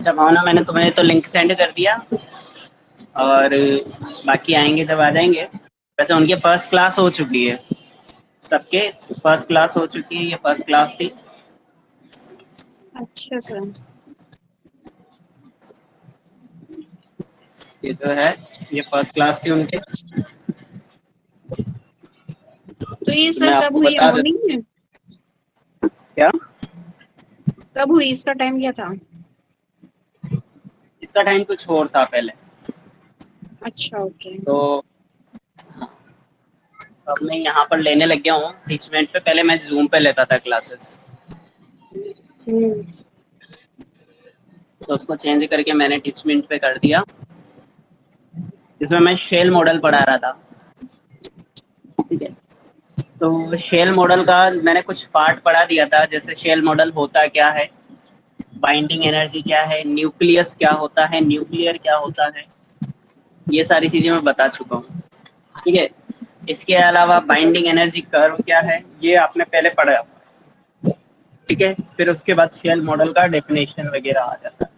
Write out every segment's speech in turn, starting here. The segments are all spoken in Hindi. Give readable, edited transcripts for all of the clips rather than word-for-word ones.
अच्छा भावना, मैंने तुम्हें तो लिंक सेंड कर दिया और बाकी आएंगे जब आ जाएंगे। वैसे उनके फर्स्ट क्लास हो चुकी है, सबके फर्स्ट क्लास हो चुकी है, ये फर्स्ट क्लास थी। अच्छा सर। ये जो है ये फर्स्ट क्लास थी उनके। तो ये मैं सर कब आपको हुई है, बता देता मॉर्निंग में? हूँ क्या कब हुई, इसका टाइम क्या था? इसका टाइम कुछ और था पहले। अच्छा ओके। तो अब मैं यहाँ पर लेने लग गया हूँ टीचमेंट पे, पहले मैं जूम पे लेता था क्लासेस, हम्म। तो उसको चेंज करके मैंने टीचमेंट पे कर दिया, जिसमें मैं शेल मॉडल पढ़ा रहा था। ठीक है, तो शेल मॉडल का मैंने कुछ पार्ट पढ़ा दिया था, जैसे शेल मॉडल होता क्या है, बाइंडिंग एनर्जी क्या है, न्यूक्लियस क्या होता है, न्यूक्लियर क्या होता है, ये सारी चीजें मैं बता चुका हूँ। ठीक है, इसके अलावा बाइंडिंग एनर्जी कर्व क्या है, ये आपने पहले पढ़ा। ठीक है, फिर उसके बाद शेल मॉडल का डेफिनेशन वगैरह आ जाता है,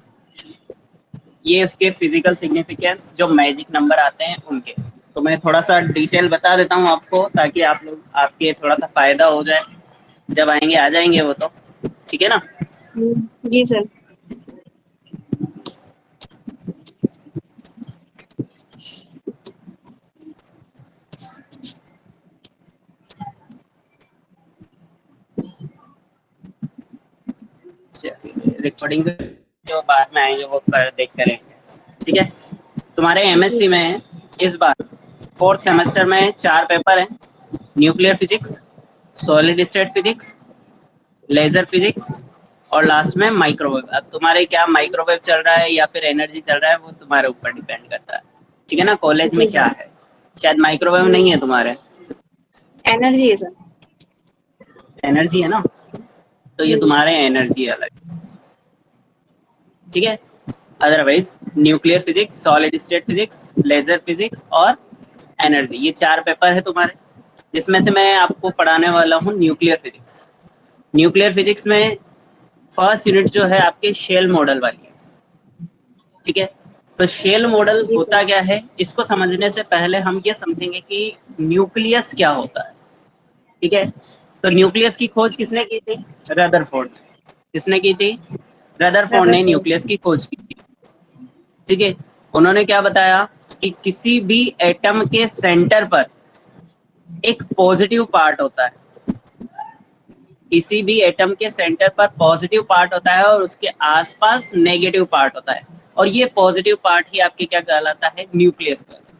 ये उसके फिजिकल सिग्निफिकेंस जो मैजिक नंबर आते हैं उनके। तो मैं थोड़ा सा डिटेल बता देता हूँ आपको, ताकि आप लोग आपके थोड़ा सा फायदा हो जाए, जब आएंगे आ जाएंगे वो तो। ठीक है ना। जी सर। रिकॉर्डिंग जो बाद में आएंगे वो कर देख करेंगे। ठीक है, तुम्हारे जी एमएससी सर। में इस बार फोर्थ सेमेस्टर में 4 पेपर हैं। Nuclear physics, solid state physics, laser physics और लास्ट में माइक्रोवेव। अब तुम्हारे क्या माइक्रोवेव चल रहा है या फिर एनर्जी चल रहा है, वो तुम्हारे ऊपर डिपेंड करता है। ठीक है ना, कॉलेज में जी क्या सर। है, शायद माइक्रोवेव नहीं है तुम्हारे, एनर्जी है सर। एनर्जी है ना, तो ये हम्म। तुम्हारे एनर्जी अलग। ठीक है, otherwise nuclear physics, solid state physics, laser physics और एनर्जी, ये 4 पेपर है तुम्हारे, जिसमें से मैं आपको पढ़ाने वाला हूँ न्यूक्लियर फिजिक्स। न्यूक्लियर फिजिक्स में फर्स्ट यूनिट जो है आपके शेल मॉडल वाली है। ठीक है, तो शेल मॉडल जी सर। होता क्या है, इसको समझने से पहले हम ये समझेंगे कि न्यूक्लियस क्या होता है। ठीक है, तो न्यूक्लियस की खोज किसने की थी, रदरफोर्ड ने। किसने की थी, रदरफोर्ड ने रदरफोर्ड। न्यूक्लियस की खोज की थी। ठीक है, उन्होंने क्या बताया कि किसी भी एटम के सेंटर पर एक पॉजिटिव पार्ट होता है, किसी भी एटम के सेंटर पर पॉजिटिव पार्ट होता है और उसके आसपास नेगेटिव पार्ट होता है, और ये पॉजिटिव पार्ट ही आपके क्या कहलाता है, न्यूक्लियस कहलाता है।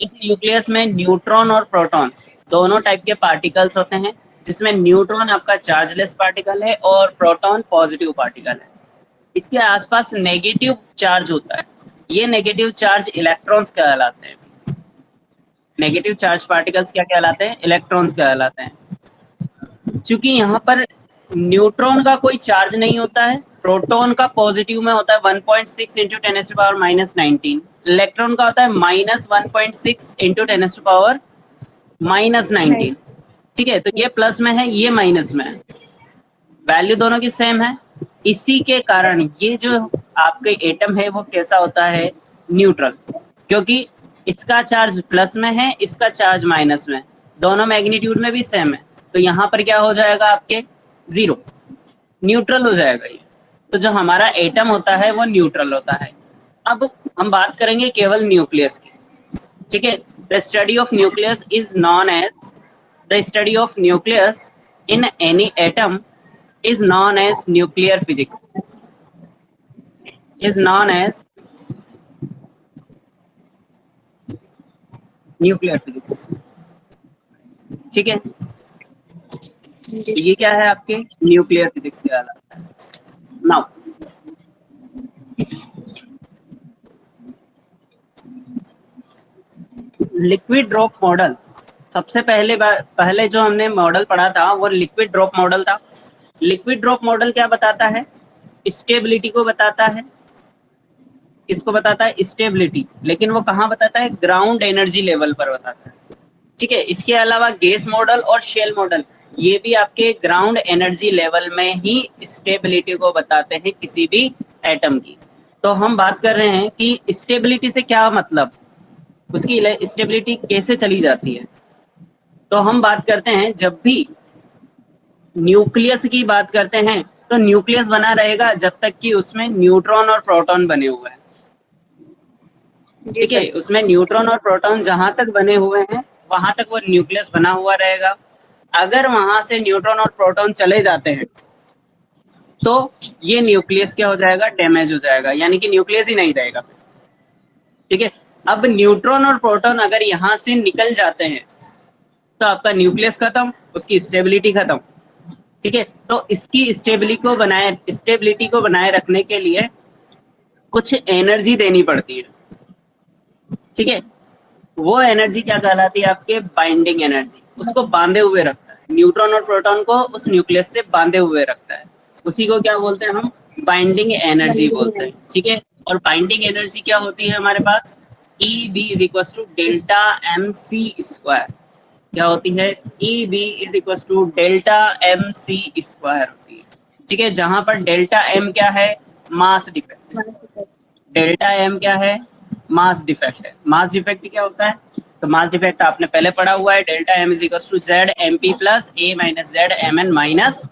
इस न्यूक्लियस में न्यूट्रॉन और प्रोटॉन दोनों टाइप के पार्टिकल्स होते हैं, जिसमें न्यूट्रॉन आपका चार्जलेस पार्टिकल है और प्रोटॉन पॉजिटिव पार्टिकल है। इसके आसपास नेगेटिव चार्ज होता है, ये नेगेटिव चार्ज इलेक्ट्रॉन्स कहलाते हैं। नेगेटिव चार्ज पार्टिकल्स क्या कहलाते हैं, इलेक्ट्रॉन्स कहलाते हैं। चूंकि यहाँ पर न्यूट्रॉन का कोई चार्ज नहीं होता है, प्रोटॉन का पॉजिटिव में होता है 1.6 into ten power minus 19, electron का होता है minus 1.6 into ten power minus नहीं। 19। ठीक है, तो ये प्लस में है, ये माइनस में है, वैल्यू दोनों की सेम है। इसी के कारण ये जो आपके एटम है वो कैसा होता है, न्यूट्रल, क्योंकि इसका चार्ज प्लस में है, इसका चार्ज माइनस में है, दोनों मैग्नीट्यूड में भी सेम है, तो यहाँ पर क्या हो जाएगा आपके, जीरो, न्यूट्रल हो जाएगा ये। तो जो हमारा एटम होता है वो न्यूट्रल होता है। अब हम बात करेंगे केवल न्यूक्लियस की। ठीक है, the study of nucleus is known as, the study of nucleus in any atom is known as nuclear physics, is known as nuclear physics। ठीक है, जी तो ये क्या है आपके न्यूक्लियर फिजिक्स के अलावा। नाउ लिक्विड ड्रॉप मॉडल, सबसे पहले जो हमने मॉडल पढ़ा था वो लिक्विड ड्रॉप मॉडल था। लिक्विड ड्रॉप मॉडल क्या बताता है, स्टेबिलिटी को बताता है। किसको बताता है, स्टेबिलिटी, लेकिन वो कहाँ बताता है, ग्राउंड एनर्जी लेवल पर बताता है। ठीक है, इसके अलावा गैस मॉडल और शेल मॉडल, ये भी आपके ग्राउंड एनर्जी लेवल में ही स्टेबिलिटी को बताते हैं किसी भी एटम की। तो हम बात कर रहे हैं कि स्टेबिलिटी से क्या मतलब, उसकी स्टेबिलिटी कैसे चली जाती है। तो हम बात करते हैं जब भी न्यूक्लियस की बात करते हैं तो न्यूक्लियस बना रहेगा जब तक कि उसमें न्यूट्रॉन और प्रोटॉन बने हुए हैं। जी ठीक है, सर। उसमें न्यूट्रॉन और प्रोटॉन जहां तक बने हुए हैं वहां तक वो न्यूक्लियस बना हुआ रहेगा। अगर वहां से न्यूट्रॉन और प्रोटॉन चले जाते हैं तो ये न्यूक्लियस क्या हो जाएगा, डैमेज हो जाएगा, यानी कि न्यूक्लियस ही नहीं रहेगा। ठीक है, अब न्यूट्रॉन और प्रोटॉन अगर यहाँ से निकल जाते हैं तो आपका न्यूक्लियस खत्म, उसकी स्टेबिलिटी खत्म। ठीक है, तो इसकी स्टेबिलिटी को बनाए रखने के लिए कुछ एनर्जी देनी पड़ती है। ठीक है, वो एनर्जी क्या कहलाती है, आपके बाइंडिंग एनर्जी, उसको बांधे हुए रखता है, न्यूट्रॉन और प्रोटॉन को उस न्यूक्लियस से बांधे हुए रखता है। उसी को क्या बोलते हैं हम, बाइंडिंग एनर्जी बोलते हैं। ठीक है, और बाइंडिंग एनर्जी क्या होती है हमारे पास, E B is equal to delta M C square. क्या होती है, E B is equal to delta M C square होती है। ठीक है, जहां पर डेल्टा एम क्या है, मास डिफेक्ट, डेल्टा एम क्या है, मास डिफेक्ट है। मास डिफेक्ट क्या होता है, तो मास डिफेक्ट आपने पहले पढ़ा हुआ है, delta M is equal to Z M P plus A minus Z M N minus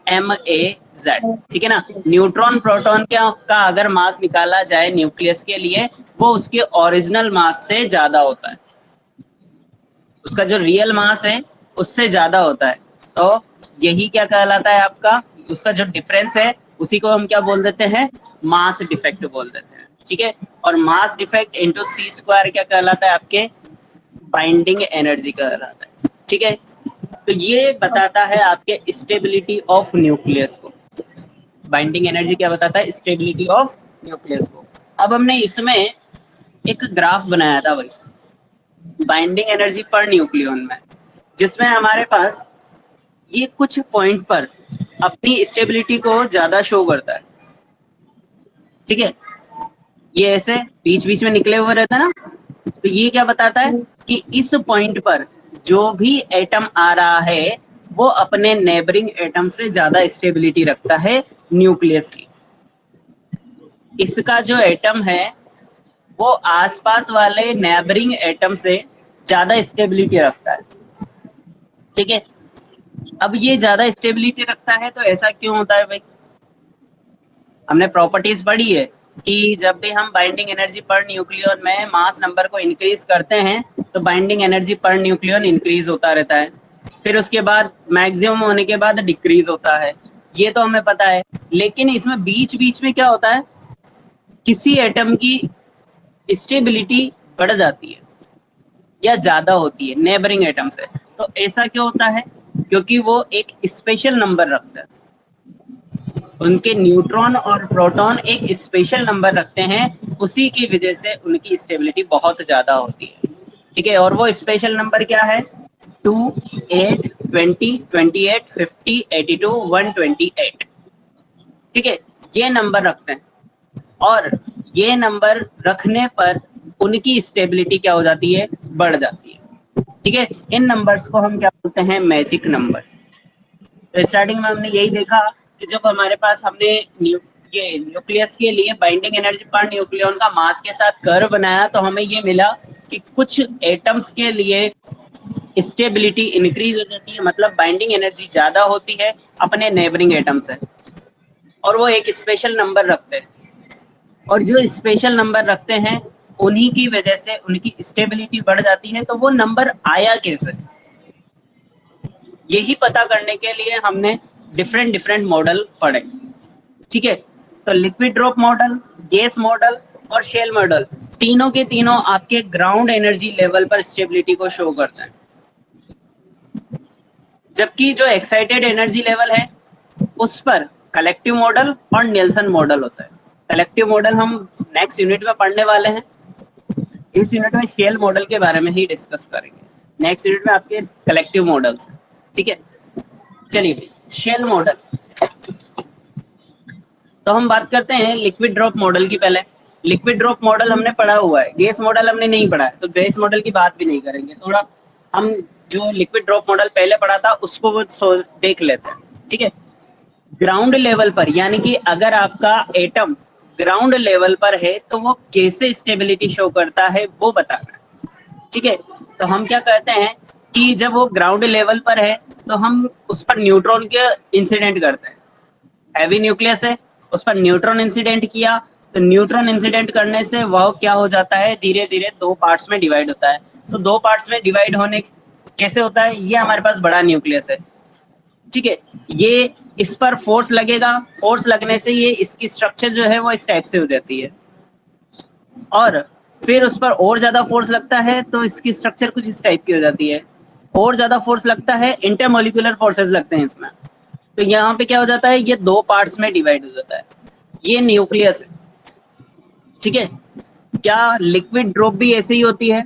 M A Z. ठीक है ना, न्यूट्रॉन प्रोटॉन का अगर मास निकाला जाए न्यूक्लियस के लिए, वो उसके ओरिजिनल मास से ज्यादा होता है, उसका जो रियल मास है उससे ज्यादा होता है। तो यही क्या कहलाता है आपका, उसका जो डिफरेंस है उसी को हम क्या बोल देते हैं, मास डिफेक्ट बोल देते हैं। ठीक है, और मास डिफेक्ट इंटू सी स्क्वायर क्या कहलाता है, आपके बाइंडिंग एनर्जी कहलाता है। ठीक है, तो ये बताता है आपके स्टेबिलिटी ऑफ न्यूक्लियस को। बाइंडिंग एनर्जी क्या बताता है, स्टेबिलिटी ऑफ न्यूक्लियस को। अब हमने इसमें एक ग्राफ बनाया था भाई, बाइंडिंग एनर्जी पर न्यूक्लियन में, जिसमें हमारे पास ये कुछ पॉइंट पर अपनी स्टेबिलिटी को ज्यादा शो करता है। ठीक है, ये ऐसे बीच बीच में निकले हुए रहता है ना, तो ये क्या बताता है कि इस पॉइंट पर जो भी एटम आ रहा है वो अपने नेबरिंग एटम से ज्यादा स्टेबिलिटी रखता है न्यूक्लियस की। इसका जो एटम है वो आसपास वाले नेबरिंग एटम से ज्यादा स्टेबिलिटी रखता है। ठीक है, अब ये ज्यादा स्टेबिलिटी रखता है तो ऐसा क्यों होता है भाई, हमने प्रॉपर्टीज पढ़ी है कि जब भी हम बाइंडिंग एनर्जी पर न्यूक्लियन में मास नंबर को इंक्रीज करते हैं तो binding energy per nucleon increase होता रहता है, फिर उसके बाद मैक्सिमम होने के बाद डिक्रीज होता है, ये तो हमें पता है। लेकिन इसमें बीच बीच में क्या होता है, किसी एटम की स्टेबिलिटी बढ़ जाती है या ज्यादा होती है नेबरिंग एटम से। तो ऐसा क्यों होता है, क्योंकि वो एक स्पेशल नंबर रखता है, उनके न्यूट्रॉन और प्रोटॉन एक स्पेशल नंबर रखते हैं, उसी की वजह से उनकी स्टेबिलिटी बहुत ज्यादा होती है। ठीक है, और वो स्पेशल नंबर क्या है, 2, 8, 20, 28, 50, 82, 128। ठीक है, ये नंबर रखते हैं, और ये नंबर रखने पर उनकी स्टेबिलिटी क्या हो जाती है, बढ़ जाती है। ठीक है, इन नंबर्स को हम क्या बोलते हैं, मैजिक नंबर। तो स्टार्टिंग में हमने यही देखा कि जब हमारे पास हमने ये न्यूक्लियस के लिए बाइंडिंग एनर्जी पर न्यूक्लियन का मास के साथ कर्व बनाया तो हमें ये मिला कि कुछ एटम्स के लिए स्टेबिलिटी इंक्रीज हो जाती है, मतलब बाइंडिंग एनर्जी ज्यादा होती है अपने नेबरिंग एटम से, और वो एक स्पेशल नंबर रखते हैं, और जो स्पेशल नंबर रखते हैं उन्हीं की वजह से उनकी स्टेबिलिटी बढ़ जाती है। तो वो नंबर आया कैसे, यही पता करने के लिए हमने डिफरेंट डिफरेंट मॉडल पढ़े। ठीक है, तो liquid drop model, gas model और शेल मॉडल, तीनों के तीनों आपके ग्राउंड एनर्जी लेवल पर स्टेबिलिटी को शो करते हैं, जबकि जो एक्साइटेड एनर्जी लेवल है उस पर कलेक्टिव मॉडल और नेल्सन मॉडल होता है। कलेक्टिव मॉडल हम नेक्स्ट यूनिट में पढ़ने वाले हैं, इस यूनिट में शेल मॉडल के बारे में ही डिस्कस करेंगे, नेक्स्ट यूनिट में आपके कलेक्टिव मॉडल्स। ठीक है, चलिए शेल मॉडल, तो हम बात करते हैं लिक्विड ड्रॉप मॉडल की। पहले लिक्विड ड्रॉप मॉडल हमने पढ़ा हुआ है, गैस मॉडल हमने नहीं पढ़ा है, तो गैस मॉडल की बात भी नहीं करेंगे। थोड़ा हम जो लिक्विड ड्रॉप मॉडल पहले पढ़ा था उसको वो देख लेते हैं। ठीक है, ग्राउंड लेवल पर, यानी कि अगर आपका एटम ग्राउंड लेवल पर है तो वो कैसे स्टेबिलिटी शो करता है वो बताना है। ठीक है, तो हम क्या कहते हैं कि जब वो ग्राउंड लेवल पर है तो हम उस पर न्यूट्रॉन के इंसिडेंट करते हैं। हैवी न्यूक्लियस है, उस पर न्यूट्रॉन इंसिडेंट किया, तो न्यूट्रॉन इंसिडेंट करने से वह क्या हो जाता है, धीरे धीरे दो पार्ट्स में डिवाइड होता है। तो दो पार्ट्स में डिवाइड होने कैसे होता है, ये हमारे पास बड़ा न्यूक्लियस है। ठीक है, ये इस पर फोर्स लगेगा, फोर्स लगने से ये इसकी स्ट्रक्चर जो है वो इस टाइप से हो जाती है, और फिर उस पर और ज्यादा फोर्स लगता है तो इसकी स्ट्रक्चर कुछ इस टाइप की हो जाती है। और ज्यादा फोर्स लगता है, इंटरमोलिकुलर फोर्सेस लगते हैं इसमें, तो यहाँ पे क्या हो जाता है, ये दो पार्ट्स में डिवाइड हो जाता है। ये न्यूक्लियस है। ठीक है, क्या लिक्विड ड्रॉप भी ऐसे ही होती है?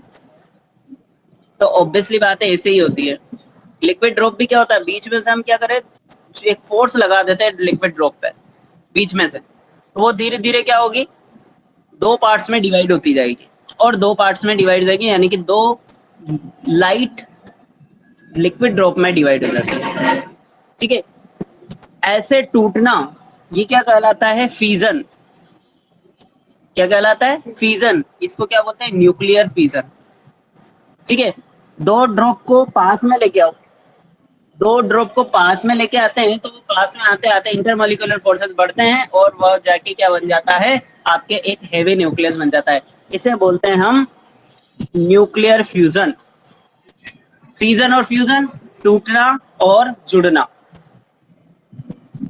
तो ऑब्वियसली बात है ऐसे ही होती है। लिक्विड ड्रॉप भी क्या होता है, बीच में से हम क्या करें, एक फोर्स लगा देते हैं लिक्विड ड्रॉप पे बीच में से, तो वो धीरे धीरे क्या होगी, दो पार्ट्स में डिवाइड होती जाएगी, और दो पार्ट्स में डिवाइड हो जाएगी, यानी कि दो लाइट लिक्विड ड्रॉप में डिवाइड हो जाती है। ठीक है, ऐसे टूटना ये क्या कहलाता है, फीजन। क्या कहलाता है, फीजन। इसको क्या बोलते हैं, न्यूक्लियर फीजन। ठीक है, दो ड्रॉप को पास में लेके आओ, दो ड्रॉप को पास में लेके आते हैं तो वो पास में आते आते इंटरमोलिकुलर फोर्सेस बढ़ते हैं और वह जाके क्या बन जाता है, आपके एक हेवी न्यूक्लियस बन जाता है। इसे बोलते हैं हम न्यूक्लियर फ्यूजन। फीजन और फ्यूजन, टूटना और जुड़ना।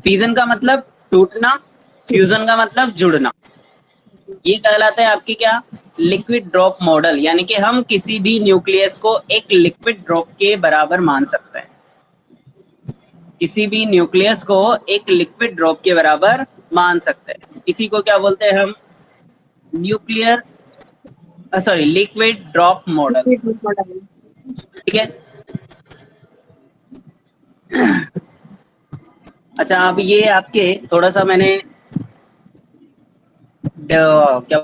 फीजन का मतलब टूटना, फ्यूजन का मतलब जुड़ना। ये कहलाता है आपकी क्या, लिक्विड ड्रॉप मॉडल, यानी कि हम किसी भी न्यूक्लियस को एक लिक्विड ड्रॉप के बराबर मान सकते हैं। किसी भी न्यूक्लियस को एक लिक्विड ड्रॉप के बराबर मान सकते हैं। इसी को क्या बोलते हैं हम, nuclear sorry liquid drop model. ठीक है, अच्छा अब ये आपके थोड़ा सा मैंने क्या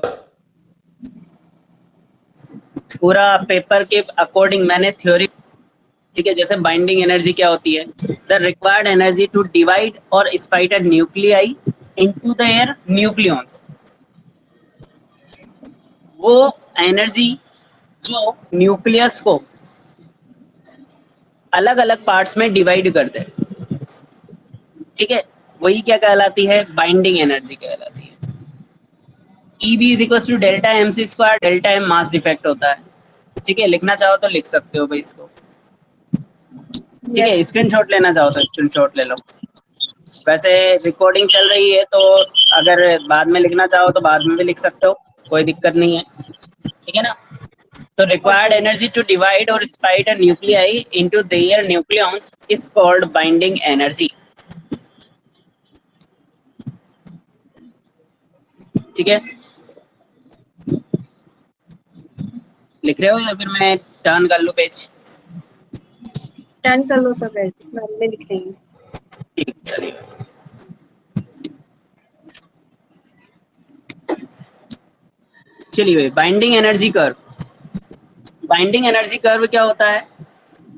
पूरा पेपर के अकॉर्डिंग मैंने थ्योरी, ठीक है, जैसे बाइंडिंग एनर्जी क्या होती है, the required energy to divide और split a nuclei into their nucleons. वो एनर्जी जो न्यूक्लियस को अलग अलग पार्ट्स में डिवाइड कर दे, ठीक है, वही क्या कहलाती है, बाइंडिंग एनर्जी कहलाती है। EB is equal to delta MC square, delta M mass defect होता है। ठीक है, लिखना चाहो तो लिख सकते हो भाई इसको। ठीक है, स्क्रीनशॉट लेना चाहो तो स्क्रीनशॉट ले लो। वैसे रिकॉर्डिंग चल रही है तो अगर बाद में लिखना चाहो तो बाद में भी लिख सकते हो, कोई दिक्कत नहीं है। ठीक है ना, तो रिक्वायर्ड एनर्जी टू डिवाइड और split a nuclei into their nucleons is called binding energy. ठीक है, लिख रहे हो या फिर मैं टर्न कर लूं पेज? टर्न कर लो सब, बाद में लिख लेंगे। ठीक, चलिए। चलिए, binding energy curve. Binding energy curve क्या होता है,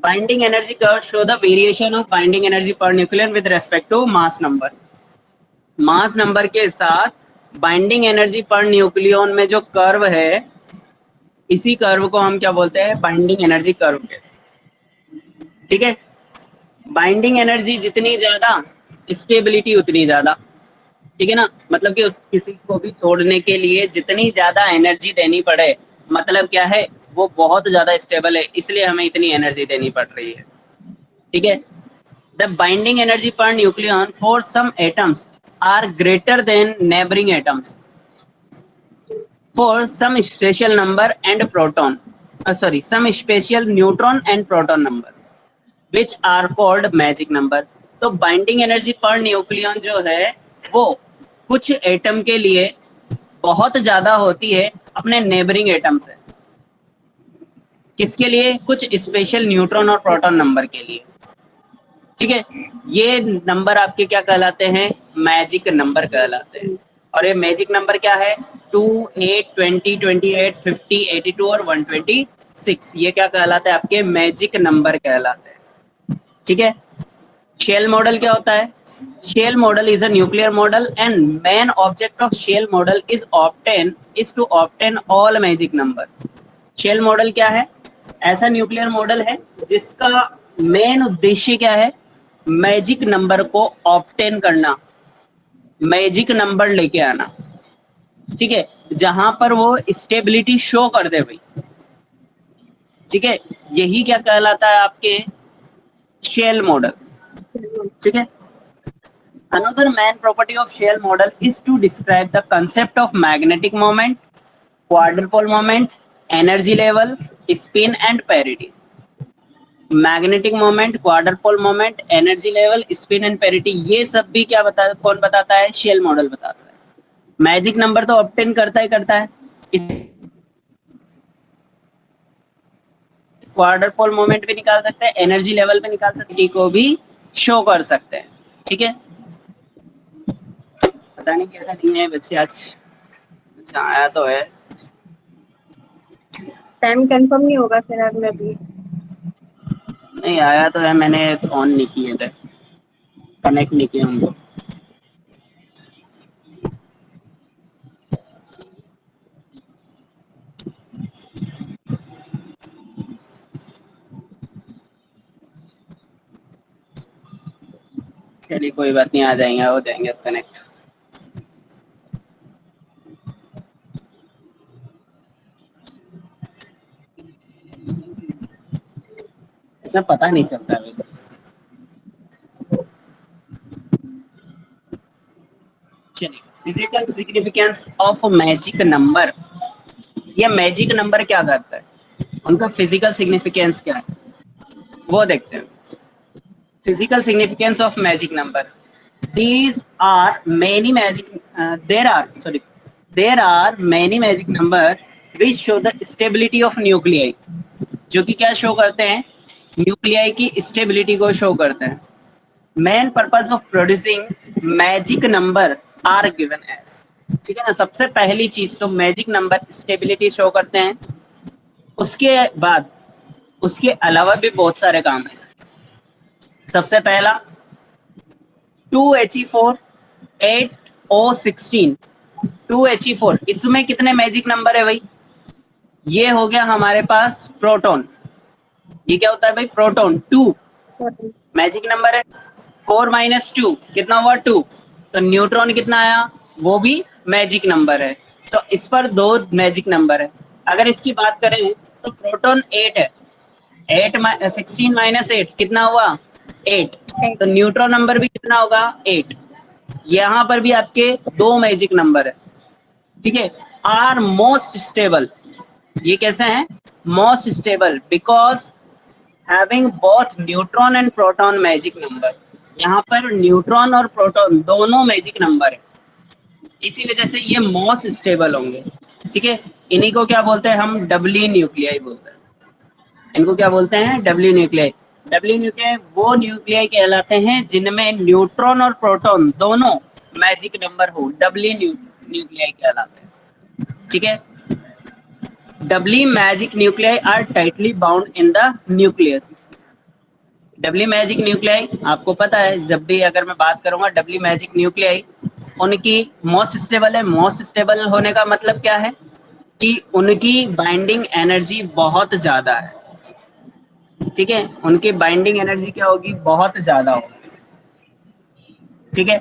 binding energy curve show the variation of binding energy per nucleon with respect to mass number. Mass number के साथ बाइंडिंग एनर्जी पर न्यूक्लियन में जो कर्व है, इसी कर्व को हम क्या बोलते हैं, बाइंडिंग एनर्जी कर्व कहते हैं। ठीक है, बाइंडिंग एनर्जी जितनी ज्यादा, स्टेबिलिटी उतनी ज्यादा। ठीक है ना, मतलब कि किसी को भी तोड़ने के लिए जितनी ज्यादा एनर्जी देनी पड़े, मतलब क्या है, वो बहुत ज्यादा स्टेबल है, इसलिए हमें इतनी एनर्जी देनी पड़ रही है। ठीक है, the binding energy per nucleon for some atoms are greater than neighbouring atoms for some special number and proton some special neutron and proton number which are called magic number। तो बाइंडिंग एनर्जी पर न्यूक्लियन जो है वो कुछ एटम के लिए बहुत ज्यादा होती है अपने नेबरिंग एटम से। किसके लिए, कुछ स्पेशल न्यूट्रॉन और प्रोटॉन नंबर के लिए। ठीक है, ये नंबर आपके क्या कहलाते हैं, मैजिक नंबर कहलाते हैं। और ये मैजिक नंबर क्या है, 2, 8, 20, 28, 50, 82 और 126, ये क्या कहलाते हैं, आपके मैजिक नंबर कहलाते हैं। ठीक है, शेल मॉडल क्या होता है, Shell model is a nuclear model and main object of Shell model is to obtain all magic number. Shell model क्या है? ऐसा न्यूक्लियर मॉडल है जिसका मेन उद्देश्य क्या है? मैजिक नंबर को ऑब्टेन करना, मैजिक नंबर लेके आना, ठीक है, जहां पर वो स्टेबिलिटी शो कर दे भाई, ठीक है, यही क्या कहलाता है आपके शेल मॉडल, ठीक है। Another main property of shell model is to describe the concept of magnetic moment, quadrupole moment, energy level, spin and parity. Magnetic moment, quadrupole moment, energy level, spin and parity, ये सब भी क्या कौन बताता है? शेल मॉडल बताता है। मैजिक नंबर तो ऑब्टेन करता है, इस क्वाड्रपोल मोमेंट भी निकाल सकते हैं, एनर्जी लेवल भी निकाल सकते हैं, को भी शो कर सकते हैं, ठीक है। पता नहीं कैसा नहीं है बच्चे आज, अच्छा आया तो है। टाइम कंफर्म नहीं होगा सर आज में भी? नहीं आया तो है, मैंने ऑन नहीं किए थे, कनेक्ट नहीं किया उनको। चलिए कोई बात नहीं, आ जाएंगे, हो जाएंगे कनेक्ट। इसमें पता नहीं चलता है। चलिए, physical significance of magic number, ये मैजिक नंबर क्या करता है, उनका फिजिकल सिग्निफिकेंस क्या है वो देखते हैं। Physical significance of magic number, these are many magic there are many magic number which show the stability of nuclei, जो कि क्या शो करते हैं? न्यूक्लियाई की स्टेबिलिटी को शो करते हैं। Main purpose of producing magic number are given as, ठीक है ना। सबसे पहली चीज तो मैजिक नंबर स्टेबिलिटी शो करते हैं, उसके बाद उसके अलावा भी बहुत सारे काम है। सबसे पहला 2He4 8O16, 2He4, इसमें कितने मैजिक नंबर है भाई? ये हो गया हमारे पास प्रोटॉन, ये क्या होता है भाई? प्रोटॉन। 2 मैजिक नंबर है, 4 - 2 कितना हुआ? 2। तो न्यूट्रॉन कितना आया? वो भी मैजिक नंबर है। तो इस पर 2 मैजिक नंबर है। अगर इसकी बात करें तो प्रोटॉन 8 है, 16 - 8 कितना हुआ? 8। तो न्यूट्रॉन नंबर भी कितना होगा? 8। यहाँ पर भी आपके 2 मैजिक नंबर है, ठीक है। आर मोस्ट स्टेबल, ये कैसे हैं? Most stable because having both neutron and proton magic number, यहाँ पर न्यूट्रॉन और प्रोटॉन दोनों मैजिक नंबर है, इसी वजह से ये मोस्ट स्टेबल होंगे, ठीक है। इन्हीं को क्या बोलते हैं हम? डबली न्यूक्लियाई बोलते हैं। इनको क्या बोलते हैं? डबली न्यूक्लियाई। डबली न्यूक्लियाई वो न्यूक्लियाई कहलाते हैं जिनमें न्यूट्रॉन और प्रोटॉन दोनों मैजिक नंबर हो, डबली न्यूक्लियाई कहलाते हैं, ठीक है। Doubly magic nuclei are tightly bound in the nucleus. Doubly magic nuclei आपको पता है, जब भी अगर मैं बात करूंगा डबली मैजिक न्यूक्लियाई, उनकी मोस्ट स्टेबल है। मोस्ट स्टेबल होने का मतलब क्या है? कि उनकी बाइंडिंग एनर्जी बहुत ज्यादा है, ठीक है। उनकी बाइंडिंग एनर्जी क्या होगी? बहुत ज्यादा होगी, ठीक है।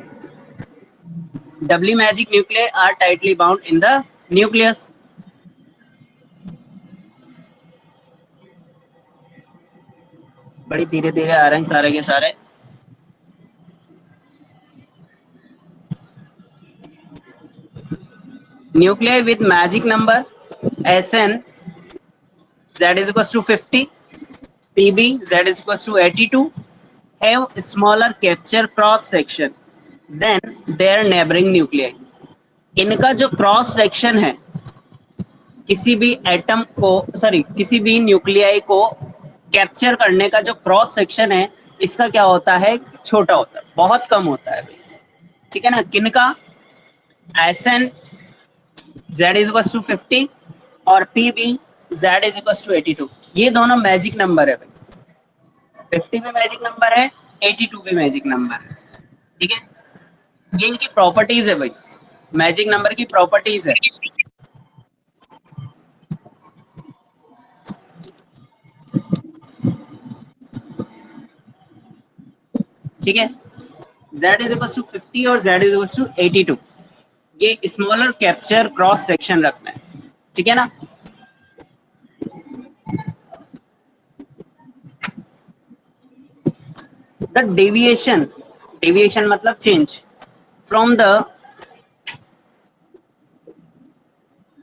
Doubly magic nuclei are tightly bound in the nucleus. बड़ी धीरे धीरे आ रहे हैं सारे के सारे। Nuclei with magic number Sn z is equals to 50, Pb z is equals to 82 have smaller capture cross section than their neighboring nuclei। इनका जो क्रॉस सेक्शन है किसी भी एटम को, सॉरी किसी भी न्यूक्लियाई को कैप्चर करने का जो क्रॉस सेक्शन है, इसका क्या होता है? छोटा होता है, बहुत कम होता है, ठीक है ना। किनका? Sn z is equals to 50 और Pb z is equals to 82, ये दोनों मैजिक नंबर है भाई। 50 भी मैजिक नंबर है, 82 भी मैजिक नंबर है, ठीक है, ये इनकी प्रॉपर्टीज है भाई, मैजिक नंबर की प्रॉपर्टीज है। ठीक है, z इज इक्वल टू 50 और z इज इक्वल टू 82, ये स्मॉलर कैप्चर क्रॉस सेक्शन रखना है। ठीक है ना, द डेविएशन, डेविएशन मतलब चेंज फ्रॉम द,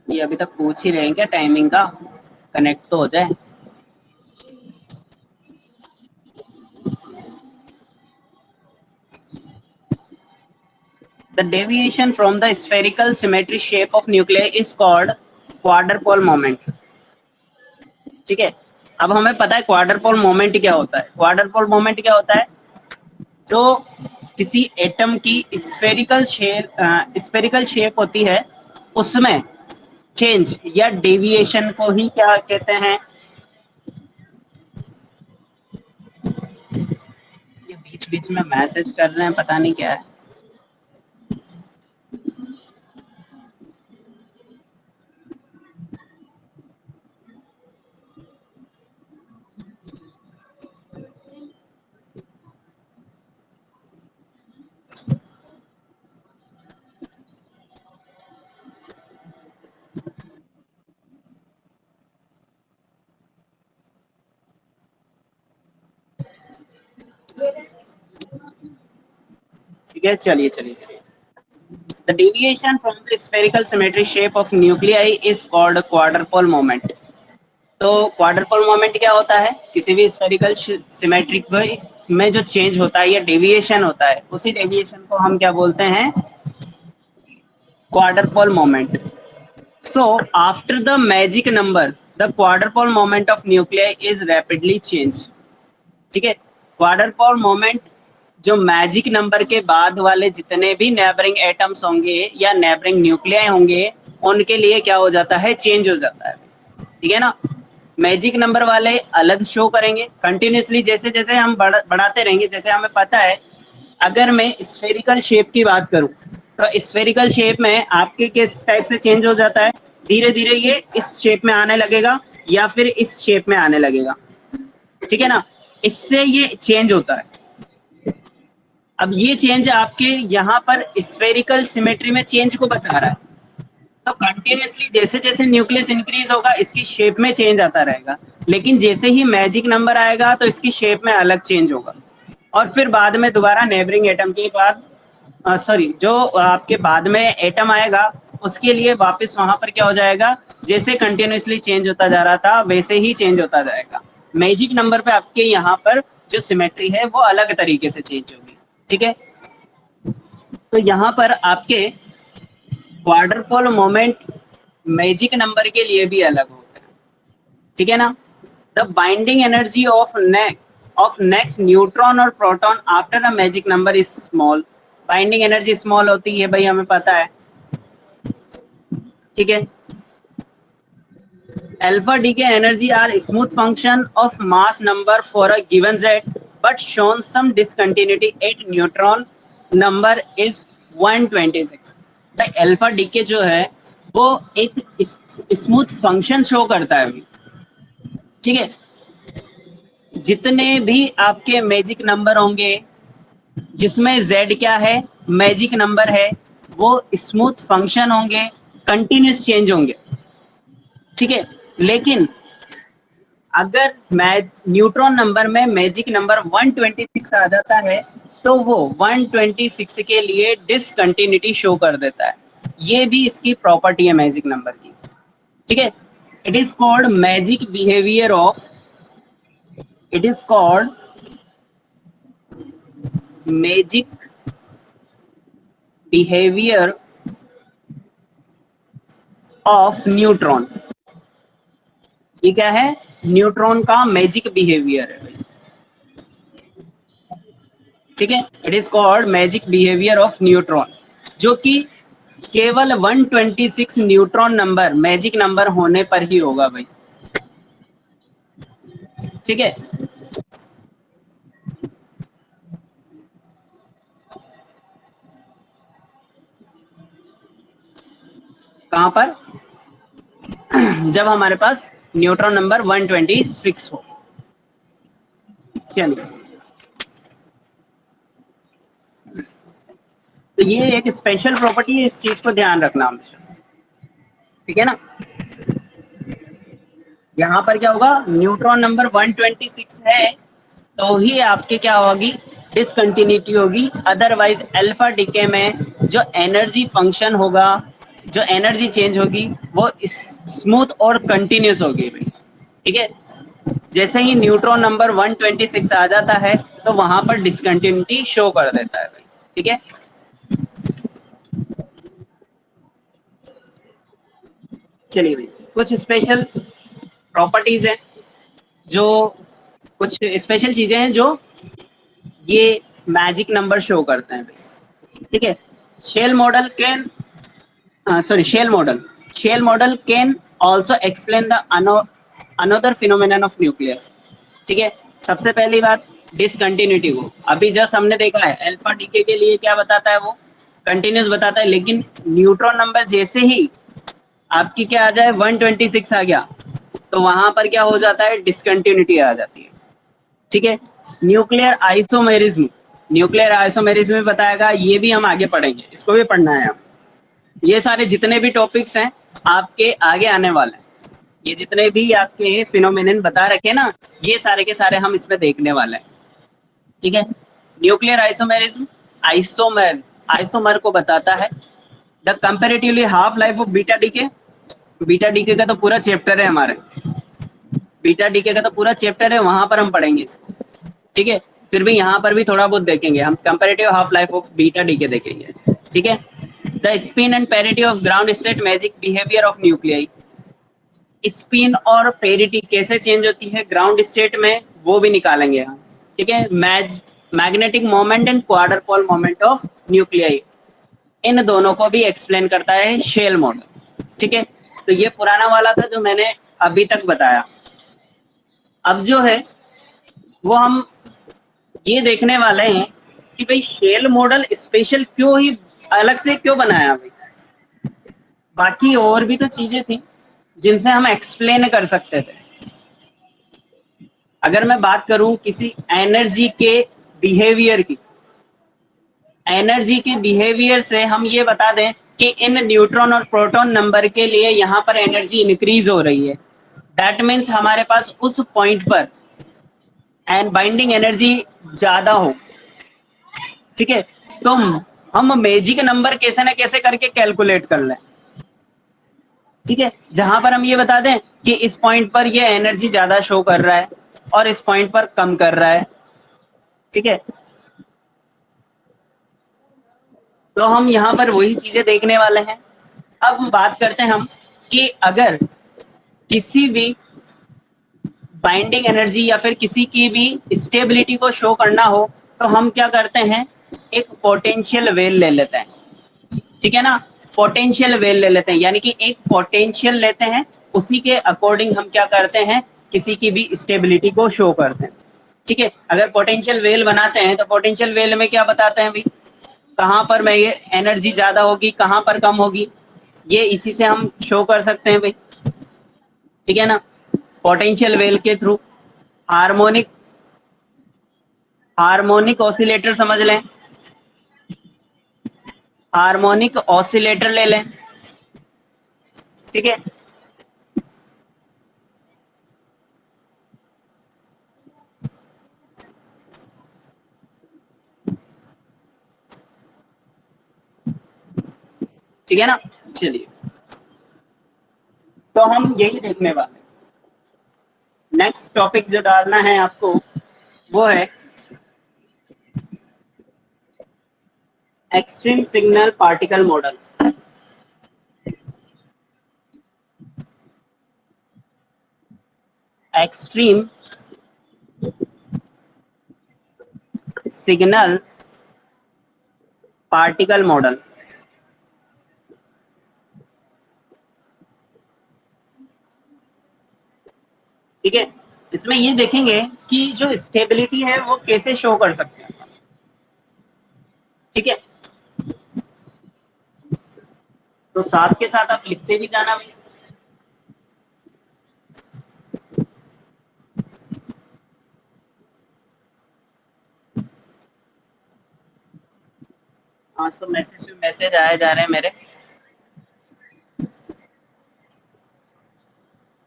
ये अभी तक पूछ ही रहे हैं क्या टाइमिंग का, कनेक्ट तो हो जाए। The deviation from the spherical symmetry shape of nuclei is called quadrupole moment. ठीक है, अब हमें पता है क्वाड्रपोल मोमेंट क्या होता है। क्वाड्रपोल मोमेंट क्या होता है, तो किसी एटम की स्फेरिकल शेप होती है, उसमें चेंज या डेविएशन को ही क्या कहते हैं। ये बीच बीच में मैसेज कर रहे हैं, पता नहीं क्या है। ठीक है, चलिए चलिए चलिए। The deviation from the spherical symmetry shape of nuclei is called quadrupole moment. तो क्वाड्रपोल मोमेंट क्या होता है, किसी भी स्फेरिकल सिमेट्रिक में जो चेंज होता है या डेविएशन होता है, उसी डेविएशन को हम क्या बोलते हैं, quadrupole moment. So after the magic number the quadrupole moment of nuclei is rapidly change. ठीक है, क्वाड्रपोल मोमेंट जो मैजिक नंबर के बाद वाले जितने भी नेबरिंग एटम्स होंगे या नेबरिंग न्यूक्लियाई होंगे, उनके लिए क्या हो जाता है, चेंज हो जाता है। ठीक है ना, मैजिक नंबर वाले अलग शो करेंगे कंटिन्यूसली, जैसे जैसे हम बढ़ाते रहेंगे। जैसे हमें पता है, अगर मैं स्फेरिकल शेप की बात करूं, तो स्फेरिकल शेप में आपके किस टाइप से चेंज हो जाता है, धीरे धीरे ये इस शेप में आने लगेगा या फिर इस शेप में आने लगेगा। ठीक है ना, इससे ये चेंज होता है। अब ये चेंज आपके यहाँ पर स्फेरिकल सिमेट्री में चेंज को बता रहा है। तो कंटिन्यूसली जैसे जैसे न्यूक्लियस इंक्रीज होगा, इसकी शेप में चेंज आता रहेगा, लेकिन जैसे ही मैजिक नंबर आएगा तो इसकी शेप में अलग चेंज होगा। और फिर बाद में दोबारा नेबरिंग एटम के बाद सॉरी जो आपके बाद में एटम आएगा, उसके लिए वापस वहां पर क्या हो जाएगा, जैसे कंटिन्यूसली चेंज होता जा रहा था वैसे ही चेंज होता जाएगा। मैजिक नंबर पे आपके यहाँ पर जो सिमेट्री है वो अलग तरीके से चेंज होगी। ठीक है, तो यहाँ पर आपके क्वाड्रपोल मोमेंट मैजिक नंबर के लिए भी अलग होता है। ठीक है ना, the binding energy of next neutron और proton after a magic number is small. Binding energy small होती है भाई, हमें पता है। ठीक है, alpha decay energy are smooth function of mass number for a given Z, but shown some discontinuity at neutron number is 126। भाई अल्फा डी के जो है वो एक स्मूथ फंक्शन शो करता है। ठीक है, जितने भी आपके मैजिक नंबर होंगे जिसमें z क्या है, मैजिक नंबर है, वो स्मूथ फंक्शन होंगे, कंटिन्यूस चेंज होंगे। ठीक है, लेकिन अगर न्यूट्रॉन नंबर में मैजिक नंबर 126 आ जाता है, तो वो 126 के लिए डिसकंटिन्यूटी शो कर देता है। ये भी इसकी प्रॉपर्टी है मैजिक नंबर की। ठीक है, it is called magic behaviour of, it is called magic behaviour of neutron. ये क्या है, न्यूट्रॉन का मैजिक बिहेवियर है। ठीक है, it is called magic behaviour of neutron, जो कि केवल 126 न्यूट्रॉन नंबर मैजिक नंबर होने पर ही होगा भाई। ठीक है, कहां पर, जब हमारे पास न्यूट्रॉन नंबर 126 हो। चलिए, तो ये एक स्पेशल प्रॉपर्टी है, इस चीज को ध्यान रखना हमेशा, ठीक है ना। यहाँ पर क्या होगा, न्यूट्रॉन नंबर 126 है तो ही आपके क्या होगी, डिसकंटिन्यूटी होगी, अदरवाइज अल्फा डीके में जो एनर्जी फंक्शन होगा, जो एनर्जी चेंज होगी वो स्मूथ और कंटिन्यूस होगी भाई, ठीक है। जैसे ही न्यूट्रॉन नंबर 126 आ जाता है तो वहां पर डिसकंटिन्यूटी शो कर देता है भाई, ठीक है। चलिए भाई, कुछ स्पेशल प्रॉपर्टीज हैं, जो कुछ स्पेशल चीजें हैं जो ये मैजिक नंबर शो करते हैं, ठीक है। Shell model can shell model can also explain the another phenomenon of nucleus, ठीक है। सबसे पहली बात, डिसकंटिन्यूटी को अभी जस्ट हमने देखा है, अल्फा डीके के लिए क्या बताता है, वो कंटिन्यूस बताता है, लेकिन न्यूट्रॉन नंबर जैसे ही आपकी क्या आ जाए 126 आ गया तो वहां पर क्या हो जाता है, डिसकंटिन्यूटी आ जाती है, ठीक है। न्यूक्लियर आइसोमेरिज्म में बताएगा, ये भी हम आगे पढ़ेंगे, इसको भी पढ़ना है हम। ये सारे जितने भी टॉपिक्स हैं आपके आगे आने वाले हैं, ये जितने भी आपके फिनोमेनन बता रखे ना, ये सारे के सारे हम इसमें देखने वाले हैं, ठीक है। न्यूक्लियर आइसोमेरिज्म, आइसोमर को बताता है। The comparatively half life of beta decay का तो पूरा चैप्टर है हमारे, बीटा डीके का तो पूरा चैप्टर है, वहां पर हम पढ़ेंगे इसको, ठीक है। फिर भी यहाँ पर भी थोड़ा बहुत देखेंगे हम, comparative half life of beta decay देखेंगे, ठीक है। The spin and parity of ground state magic behaviour of nuclei, spin और पेरिटी कैसे चेंज होती है ग्राउंड स्टेट में, वो भी निकालेंगे हम, ठीक है। Magnetic moment and quadrupole moment of nuclei, इन दोनों को भी एक्सप्लेन करता है शेल मॉडल, ठीक है। तो ये पुराना वाला था जो मैंने अभी तक बताया। अब जो है वो हम ये देखने वाले हैं कि भाई शेल मॉडल स्पेशल क्यों ही अलग से क्यों बनाया भाई। बाकी और भी तो चीजें थी जिनसे हम एक्सप्लेन कर सकते थे। अगर मैं बात करूं किसी एनर्जी के बिहेवियर की, एनर्जी के बिहेवियर से हम ये बता दें कि इन न्यूट्रॉन और प्रोटॉन नंबर के लिए यहाँ पर एनर्जी इंक्रीज हो रही है, दैट मीन्स हमारे पास उस पॉइंट पर एंड बाइंडिंग एनर्जी ज्यादा हो, ठीक है। तो हम मैजिक नंबर कैसे ना कैसे करके कैलकुलेट कर लें, ठीक है। जहां पर हम ये बता दें कि इस पॉइंट पर ये एनर्जी ज्यादा शो कर रहा है और इस पॉइंट पर कम कर रहा है, ठीक है। तो हम यहाँ पर वही चीजें देखने वाले हैं। अब बात करते हैं हम कि अगर किसी भी बाइंडिंग एनर्जी या फिर किसी की भी स्टेबिलिटी को शो करना हो तो हम क्या करते हैं, एक पोटेंशियल वेल ले लेते हैं, ठीक है ना। पोटेंशियल वेल ले लेते हैं, यानी कि एक पोटेंशियल लेते हैं, उसी के अकॉर्डिंग हम क्या करते हैं, किसी की भी स्टेबिलिटी को शो करते हैं, ठीक है। अगर पोटेंशियल वेल बनाते हैं तो पोटेंशियल वेल में क्या बताते हैं भाई, कहाँ पर मैं ये एनर्जी ज्यादा होगी, कहाँ पर कम होगी, ये इसी से हम शो कर सकते हैं भाई, ठीक है ना। पोटेंशियल वेल के थ्रू हार्मोनिक हार्मोनिक ऑसिलेटर समझ लें, हार्मोनिक ऑसिलेटर ले लें, ठीक है। ठीक है ना। चलिए, तो हम यही देखने वाले, नेक्स्ट टॉपिक जो डालना है आपको वो है extreme signal particle model. Extreme signal particle model, ठीक है। इसमें ये देखेंगे कि जो स्टेबिलिटी है वो कैसे शो कर सकते हैं, ठीक है। तो साथ के साथ आप लिखते भी जाना भाई। हाँ, तो मैसेज आए जा रहे हैं मेरे,